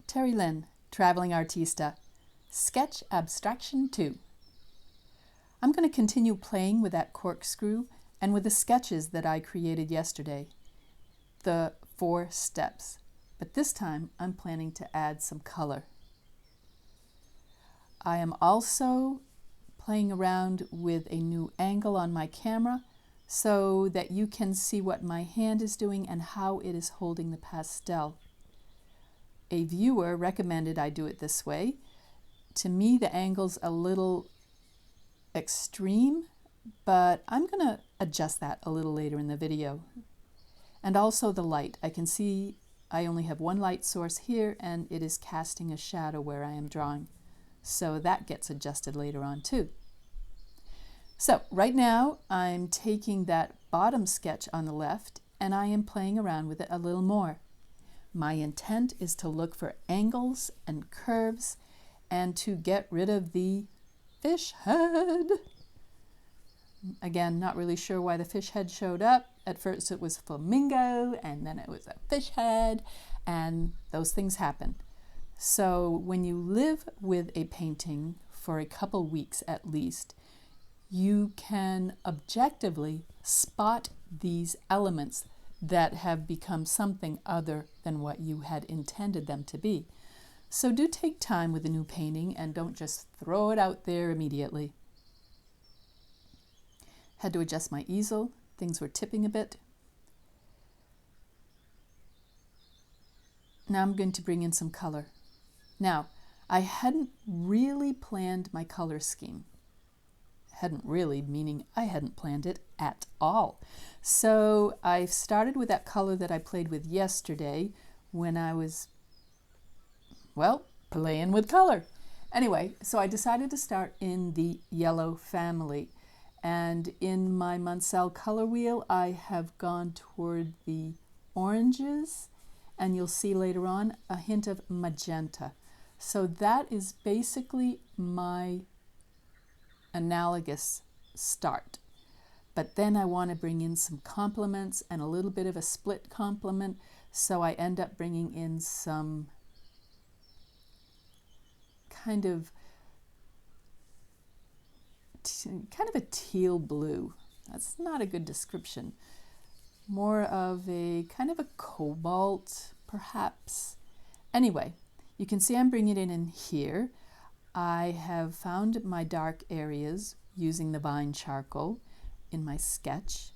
Terry Lynn, Traveling Artista, Sketch Abstraction 2. I'm going to continue playing with that corkscrew and with the sketches that I created yesterday, the 4 steps, but this time I'm planning to add some color. I am also playing around with a new angle on my camera so that you can see what my hand is doing and how it is holding the pastel. A viewer recommended I do it this way. To me, the angle's a little extreme, but I'm going to adjust that a little later in the video. And also the light. I can see I only have one light source here and it is casting a shadow where I am drawing. So that gets adjusted later on too. So right now I'm taking that bottom sketch on the left and I am playing around with it a little more. My intent is to look for angles and curves and to get rid of the fish head. Again, not really sure why the fish head showed up. At first it was flamingo and then it was a fish head, and those things happen. So when you live with a painting for a couple weeks at least, you can objectively spot these elements that have become something other than what you had intended them to be. So do take time with a new painting and don't just throw it out there immediately. Had to adjust my easel. Things were tipping a bit. Now I'm going to bring in some color. Now, I hadn't really planned my color scheme. Hadn't really, meaning I hadn't planned it at all. So I started with that color that I played with yesterday when I was, well, playing with color. Anyway, so I decided to start in the yellow family. And in my Munsell color wheel, I have gone toward the oranges, and you'll see later on a hint of magenta. So that is basically my analogous start. But then I want to bring in some complements and a little bit of a split complement, so I end up bringing in some kind of a teal blue. That's not a good description. More of a kind of a cobalt, perhaps. Anyway, you can see I'm bringing it in here. I have found my dark areas using the vine charcoal in my sketch,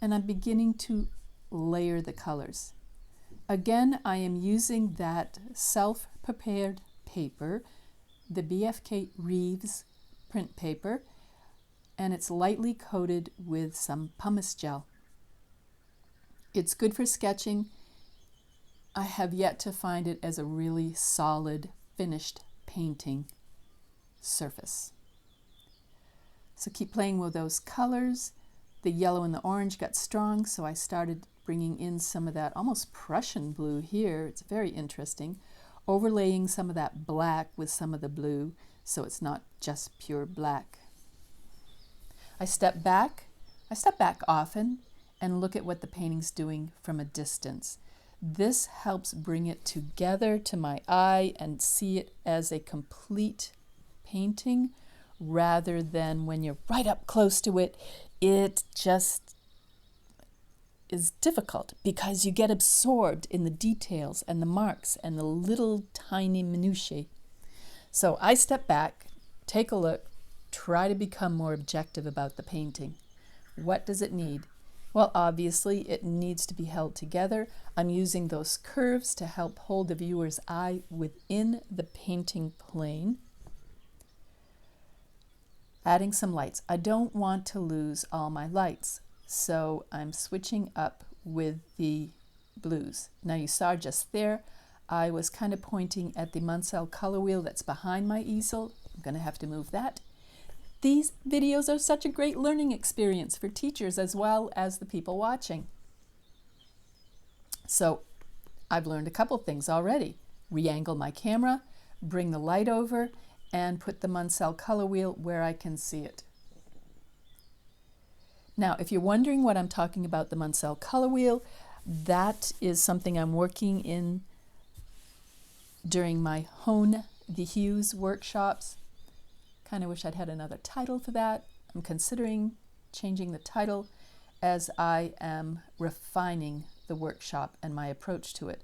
and I'm beginning to layer the colors. Again, I am using that self-prepared paper, the BFK Reeves print paper, and it's lightly coated with some pumice gel. It's good for sketching. I have yet to find it as a really solid, finished painting surface. So keep playing with those colors. The yellow and the orange got strong, so I started bringing in some of that almost Prussian blue here. It's very interesting. Overlaying some of that black with some of the blue, so it's not just pure black. I step back often and look at what the painting's doing from a distance. This helps bring it together to my eye and see it as a complete painting, rather than when you're right up close to it, it just is difficult because you get absorbed in the details and the marks and the little tiny minutiae. So I step back, take a look, try to become more objective about the painting. What does it need? Well, obviously it needs to be held together. I'm using those curves to help hold the viewer's eye within the painting plane. Adding some lights. I don't want to lose all my lights, so I'm switching up with the blues. Now you saw just there, I was kind of pointing at the Munsell color wheel that's behind my easel. I'm going to have to move that. These videos are such a great learning experience for teachers as well as the people watching. So I've learned a couple things already. Re-angle my camera, bring the light over, and put the Munsell color wheel where I can see it. Now, if you're wondering what I'm talking about the Munsell color wheel, that is something I'm working in during my Hone the Hues workshops. Kind of wish I'd had another title for that. I'm considering changing the title as I am refining the workshop and my approach to it.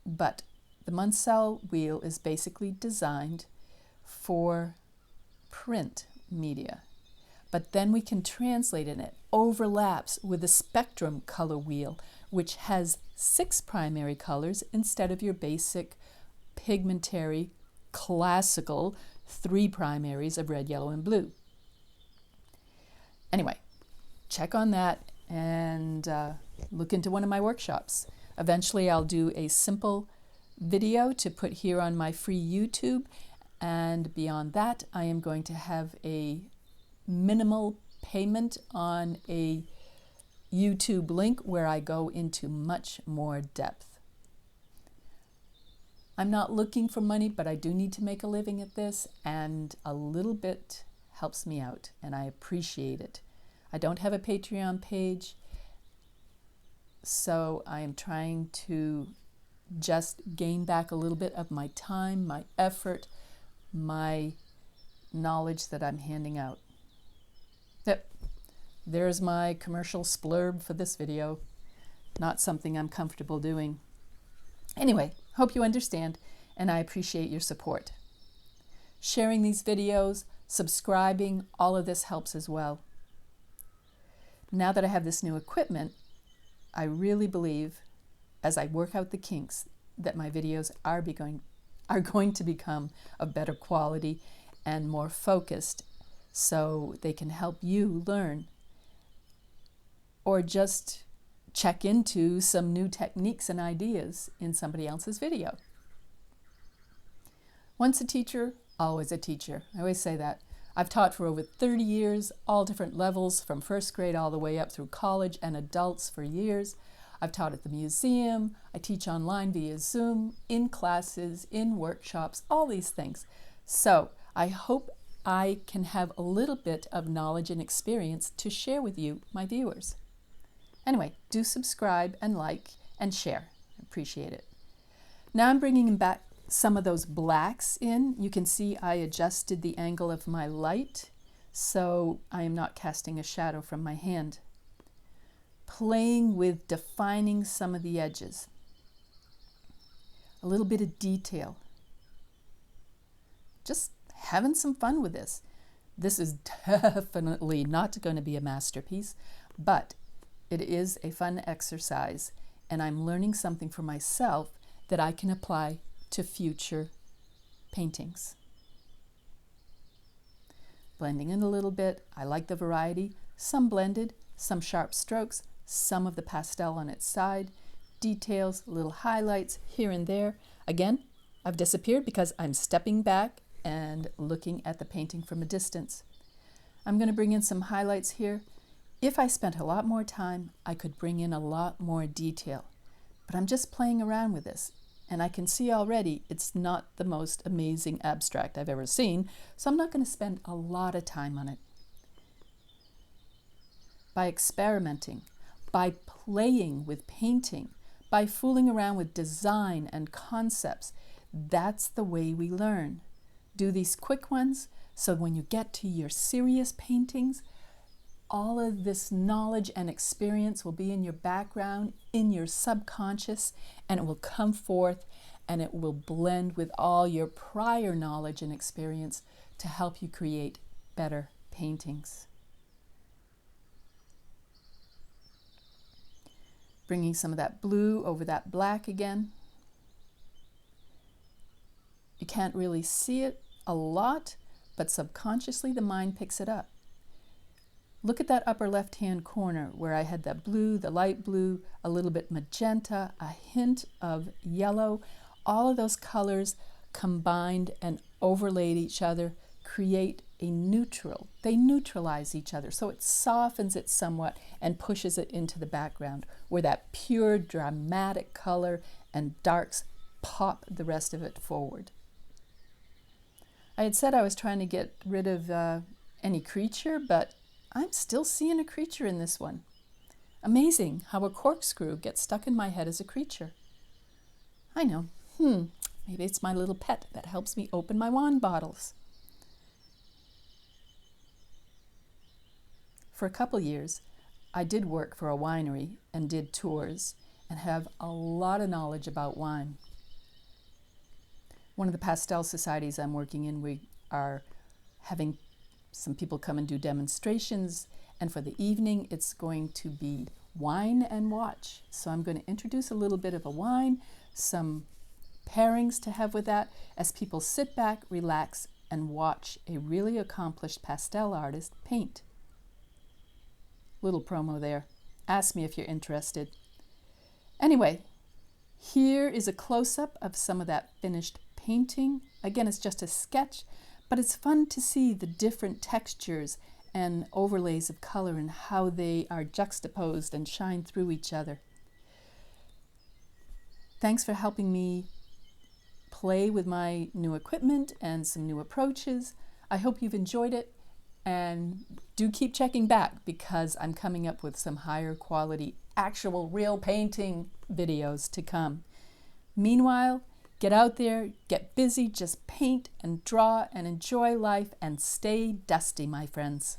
But the Munsell wheel is basically designed for print media. But then we can translate it, and it overlaps with the spectrum color wheel, which has 6 primary colors instead of your basic pigmentary classical 3 primaries of red, yellow, and blue. Anyway, check on that and look into one of my workshops. Eventually I'll do a simple video to put here on my free YouTube, and beyond that I am going to have a minimal payment on a YouTube link where I go into much more depth. I'm not looking for money, but I do need to make a living at this, and a little bit helps me out, and I appreciate it. I don't have a Patreon page, so I am trying to just gain back a little bit of my time, my effort, my knowledge that I'm handing out. Yep, there's my commercial splurb for this video. Not something I'm comfortable doing. Anyway, hope you understand, and I appreciate your support. Sharing these videos, subscribing, all of this helps as well. Now that I have this new equipment, I really believe, as I work out the kinks, that my videos are going to become of better quality and more focused, so they can help you learn or just check into some new techniques and ideas in somebody else's video. Once a teacher, always a teacher. I always say that. I've taught for over 30 years, all different levels, from first grade all the way up through college and adults for years. I've taught at the museum, I teach online via Zoom, in classes, in workshops, all these things. So I hope I can have a little bit of knowledge and experience to share with you, my viewers. Anyway, do subscribe and like and share. I appreciate it. Now I'm bringing back some of those blacks in. You can see I adjusted the angle of my light, so I am not casting a shadow from my hand. Playing with defining some of the edges. A little bit of detail. Just having some fun with this. This is definitely not going to be a masterpiece, but it is a fun exercise, and I'm learning something for myself that I can apply to future paintings. Blending in a little bit. I like the variety. Some blended, some sharp strokes, some of the pastel on its side, details, little highlights here and there. Again, I've disappeared because I'm stepping back and looking at the painting from a distance. I'm going to bring in some highlights here. If I spent a lot more time, I could bring in a lot more detail, but I'm just playing around with this, and I can see already it's not the most amazing abstract I've ever seen, so I'm not going to spend a lot of time on it. By experimenting, by playing with painting, by fooling around with design and concepts, that's the way we learn. Do these quick ones, so when you get to your serious paintings, all of this knowledge and experience will be in your background, in your subconscious, and it will come forth and it will blend with all your prior knowledge and experience to help you create better paintings. Bringing some of that blue over that black again. You can't really see it a lot, but subconsciously the mind picks it up. Look at that upper left-hand corner where I had that blue, the light blue, a little bit magenta, a hint of yellow. All of those colors combined and overlaid each other create a neutral. They neutralize each other, so it softens it somewhat and pushes it into the background where that pure dramatic color and darks pop the rest of it forward. I had said I was trying to get rid of any creature, but I'm still seeing a creature in this one. Amazing how a corkscrew gets stuck in my head as a creature. I know. Maybe it's my little pet that helps me open my wine bottles. For a couple years, I did work for a winery and did tours and have a lot of knowledge about wine. One of the pastel societies I'm working in, we are having some people come and do demonstrations, and for the evening it's going to be wine and watch. So I'm going to introduce a little bit of a wine, some pairings to have with that as people sit back, relax, and watch a really accomplished pastel artist paint. Little promo there. Ask me if you're interested. Anyway, here is a close-up of some of that finished painting. Again, it's just a sketch, but it's fun to see the different textures and overlays of color and how they are juxtaposed and shine through each other. Thanks for helping me play with my new equipment and some new approaches. I hope you've enjoyed it, and do keep checking back because I'm coming up with some higher quality, actual real painting videos to come. Meanwhile, get out there, get busy, just paint and draw and enjoy life and stay dusty, my friends.